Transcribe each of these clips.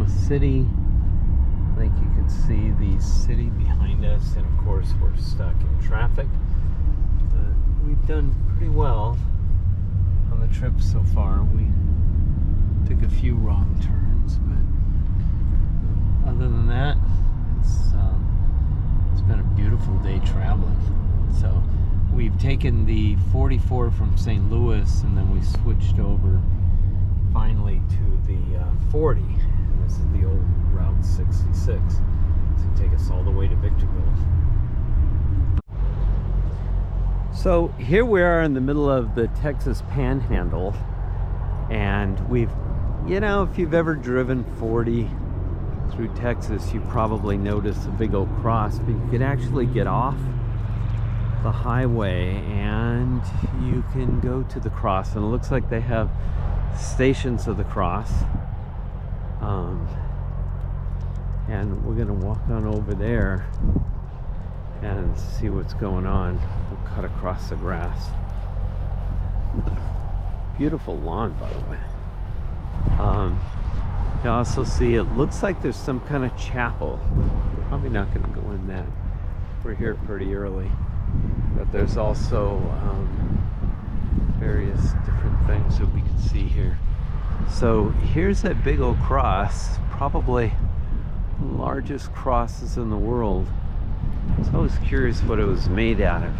Oklahoma City. I think you can see the city behind us, and of course we're stuck in traffic. We've done pretty well on the trip so far. We took a few wrong turns, but other than that, it's been a beautiful day traveling. So we've taken the 44 from St. Louis, and then we switched over finally to the 40. And this is the old Route 66 to take us all the way to Victorville. So here we are in the middle of the Texas Panhandle, and we've, if you've ever driven 40 through Texas, you probably noticed a big old cross, but you can actually get off the highway and you can go to the cross, and it looks like they have stations of the cross. And we're gonna walk on over there and see what's going on. We'll cut across the grass. Beautiful lawn, by the way. You also see it looks like there's some kind of chapel. Probably not going to go in that. We're here pretty early. But there's also various different things that we can see here. So here's that big old cross, probably the largest crosses in the world. I was always curious what it was made out of,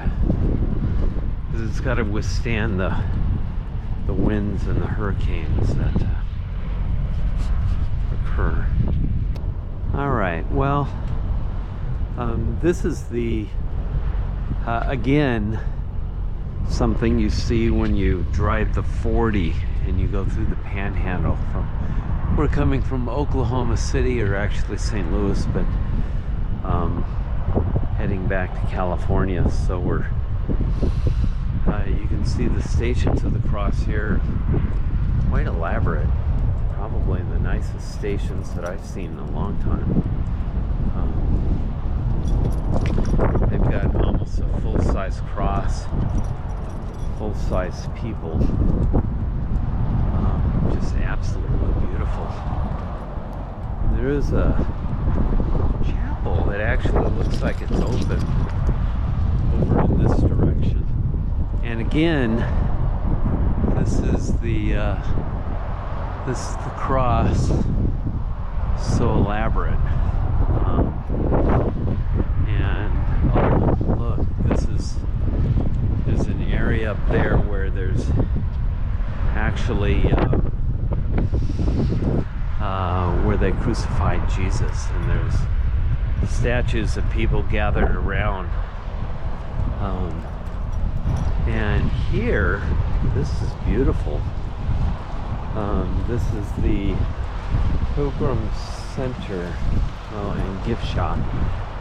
because it's got to withstand the winds and the hurricanes that occur. All right, well, this is the again, something you see when you drive the 40 and you go through the Panhandle. We're coming from Oklahoma City, or actually St. Louis, but heading back to California. So we're you can see the stations of the cross here. Quite elaborate. Probably the nicest stations that I've seen in a long time. They've got almost a full-size cross, full-size people. Just absolutely beautiful. There is a chapel that actually looks like it's open over in this direction. And again, this is the cross, so elaborate. And oh, look, there's an area up there where there's actually where they crucified Jesus, and there's statues of people gathered around. And here, this is beautiful. This is the Pilgrim Center and gift shop.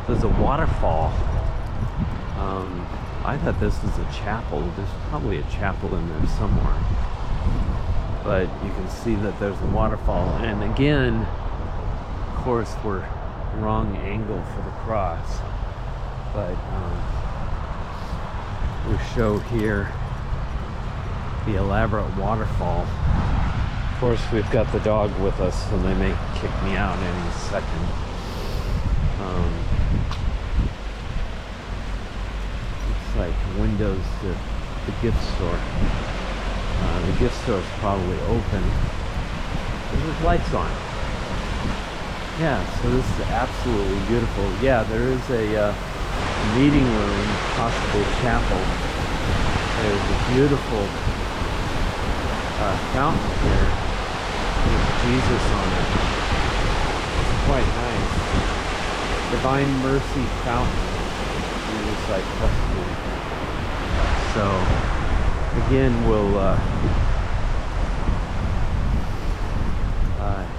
There's a waterfall. I thought this was a chapel. There's probably a chapel in there somewhere. But you can see that there's a waterfall. And again, of course, we're wrong angle for the cross. But we show here the elaborate waterfall. Of course, we've got the dog with us, and they may kick me out any second. Looks like windows to the gift store. The gift store is probably open. There's lights on. Yeah, so this is absolutely beautiful. Yeah, there is a meeting room, possibly chapel. There's a beautiful fountain here with Jesus on it. It's quite nice. Divine Mercy Fountain. Jesus, I trust you. So again, we'll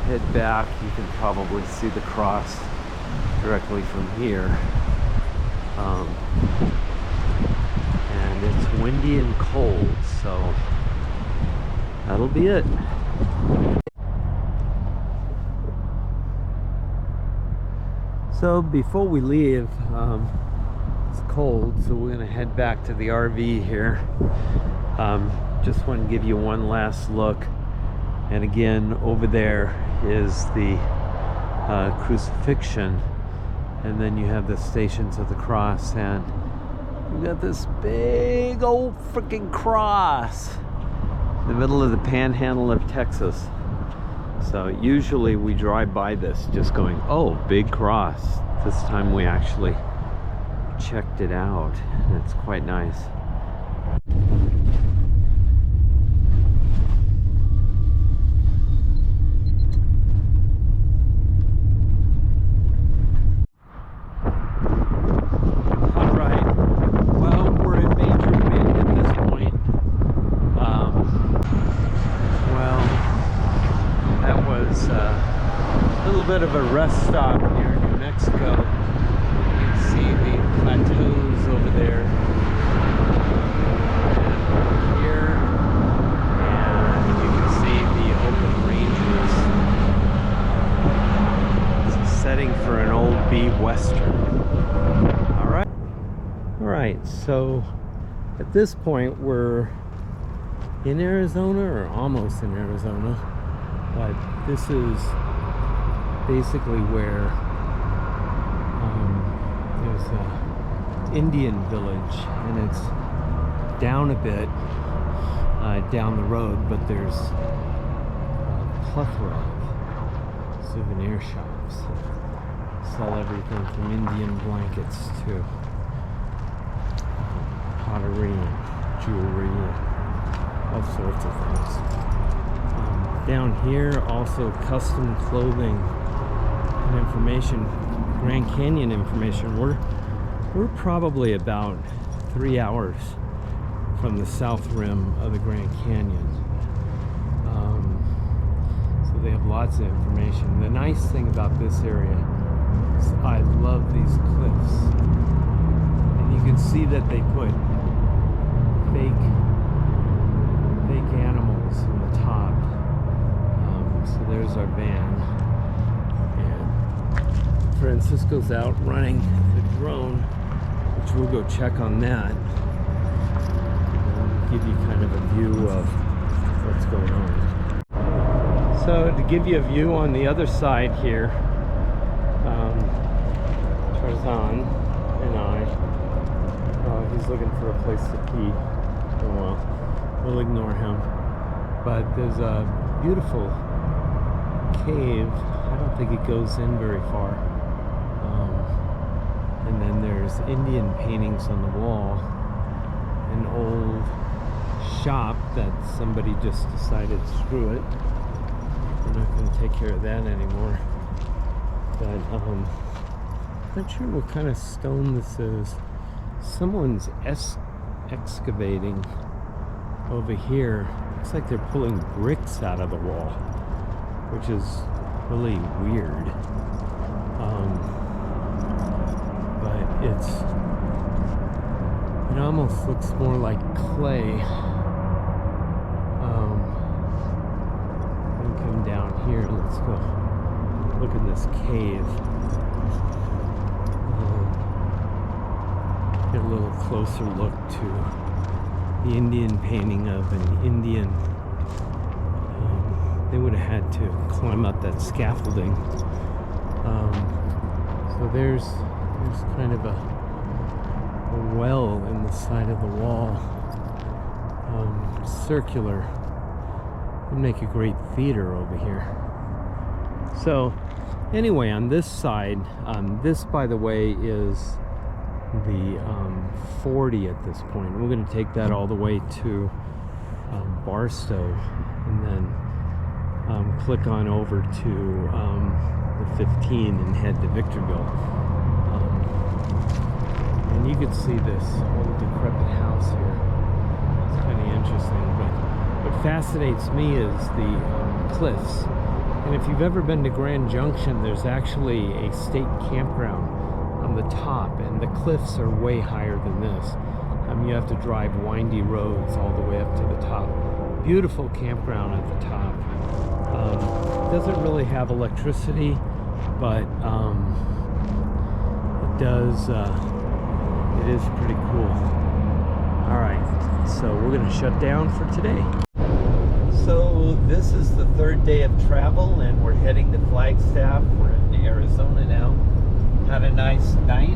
head back. You can probably see the cross directly from here. And it's windy and cold, so that'll be it. So before we leave, it's cold, so we're gonna head back to the RV here. Just want to give you one last look, and again, over there is the crucifixion, and then you have the Stations of the Cross, and you got this big old freaking cross in the middle of the panhandle of Texas. So usually we drive by this just going, oh, big cross. This time we actually checked it out, and it's quite nice. Bit of a rest stop near New Mexico. You can see the plateaus over there and here, and you can see the open ranges. It's a setting for an old B Western. All right, so at this point we're in Arizona, or almost in Arizona, but this is basically where there's an Indian village, and it's down a bit down the road, but there's a plethora of souvenir shops that sell everything from Indian blankets to pottery and jewelry and all sorts of things. Down here also custom clothing and information, Grand Canyon information. We're probably about 3 hours from the south rim of the Grand Canyon. So they have lots of information. The nice thing about this area is I love these cliffs. And you can see that they put fake animals on the top. So there's our van. Francisco's out running the drone, which we'll go check on that and give you kind of a view of what's going on. So to give you a view on the other side here, Tarzan and I, he's looking for a place to pee. Oh well, we'll ignore him. But there's a beautiful cave. I don't think it goes in very far. And then there's Indian paintings on the wall. An old shop that somebody just decided, screw it, we're not going to take care of that anymore. But I'm not sure what kind of stone this is. Someone's excavating over here. Looks like they're pulling bricks out of the wall, which is really weird. But it almost looks more like clay. Let me come down here. Let's go look in this cave. Get a little closer look to the Indian painting of an Indian. They would have had to climb up that scaffolding. So there's kind of a well in the side of the wall, circular. Would make a great theater over here. So anyway, on this side, this, by the way, is the 40 at this point. We're going to take that all the way to Barstow, and then click on over to the 15 and head to Victorville. And you can see this old decrepit house here. It's kind of interesting, but what fascinates me is the cliffs. And if you've ever been to Grand Junction, there's actually a state campground on the top, and the cliffs are way higher than this. You have to drive windy roads all the way up to the top. Beautiful campground at the top. Doesn't really have electricity, but it does. It is pretty cool. All right, so we're gonna shut down for today. So this is the third day of travel, and we're heading to Flagstaff. We're in Arizona now. Had a nice night.